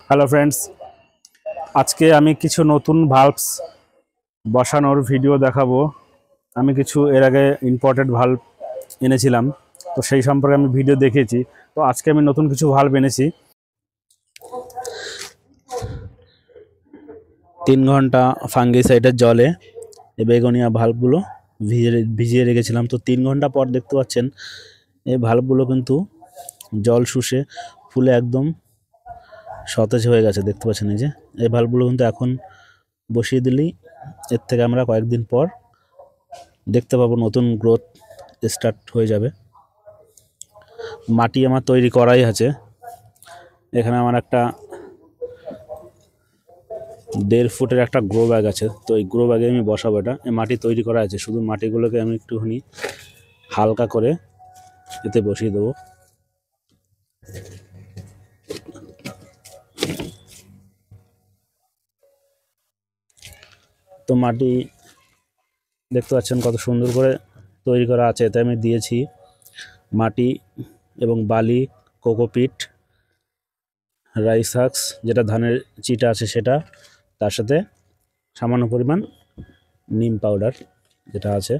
Hello friends, আজকে আমি কিছু নতুন ভাল্বস বসানোর ভিডিও দেখাবো। আমি কিছু এর আগে ইম্পোর্টেড ভাল্ব এনেছিলাম, তো সেই সম্পর্কে আমি ভিডিও দেখেছি। তো আজকে আমি নতুন কিছু ভাল্ব এনেছি। 3 ঘন্টা ফাঙ্গিসাইডের জলে এই বেগুনিয়া ভাল্বগুলো ভিজিয়ে রেখেছিলাম। তো 3 ঘন্টা পর দেখতে পাচ্ছেন এই ভাল্বগুলো কিন্তু জল শুষে ফুলে একদম সতেজ হয়ে গেছে। দেখতে পাচ্ছেন এই ভাল্বগুলো কিন্তু এখন বসিয়ে দিলেই এর থেকে আমরা কয়েকদিন পর দেখতে পাবো নতুন গ্রোথ স্টার্ট হয়ে যাবে। মাটি আমার তৈরি করাই আছে। এখানে আমার একটা 1.5 ফুটের একটা গ্রো ব্যাগ আছে। তো এই গ্রো ব্যাগে আমি বসাবো এটা। এই মাটি তৈরি করা আছে, শুধু মাটিগুলোকে আমি একটুখানি হালকা করে এতে বসিয়ে দেবো। তো মাটি দেখতে পাচ্ছেন কত সুন্দর করে তৈরি করা আছে। এতে আমি দিয়েছি মাটি এবং বালি, কোকোপিট, রাইস হাক্স যেটা ধানের চিটা আছে সেটা, তার সাথে সামান্য পরিমাণ নিম পাউডার যেটা আছে।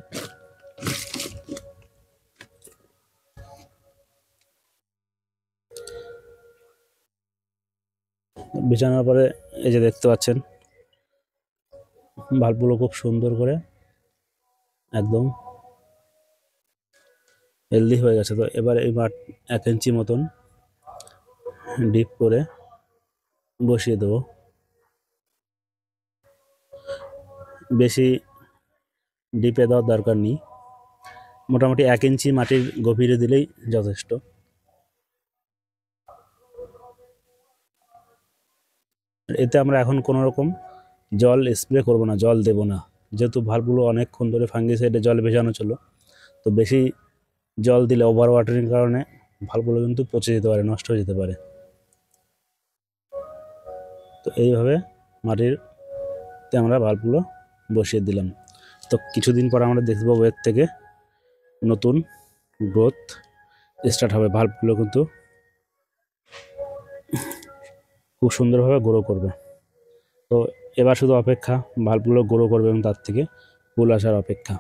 বিছানোর পরে এই যে দেখতে পাচ্ছেন ভাল্বগুলো খুব সুন্দর করে একদম হেলদি হয়ে গেছে। তো এবার এই 1 ইঞ্চি মতন ডিপ করে বসিয়ে দেবো। বেশি ডিপে দেওয়ার দরকার নেই, মোটামুটি 1 ইঞ্চি মাটির গভীরে দিলেই যথেষ্ট। এতে আমরা এখন কোনো রকম জল স্প্রে করব না, জল দেব না, যেহেতু ভাল্বগুলো অনেকক্ষণ ধরে ফাঙ্গিসাইডে জল ভেজানো ছিল। তো বেশি জল দিলে ওভার ওয়াটারিং কারণে ভাল্বগুলো কিন্তু পচে যেতে পারে, নষ্ট হয়ে যেতে পারে। তো এইভাবে মাটিরতে আমরা ভাল্বগুলো বসিয়ে দিলাম। তো কিছুদিন পর আমরা দেখতে পাবো এর থেকে নতুন গ্রোথ স্টার্ট হবে। ভাল্বগুলো কিন্তু খুব সুন্দরভাবে গ্রো করবে। তো এবার শুধু অপেক্ষা, ভাল্বগুলো গ্রো করবে এবং তার থেকে ফুল আসার অপেক্ষা।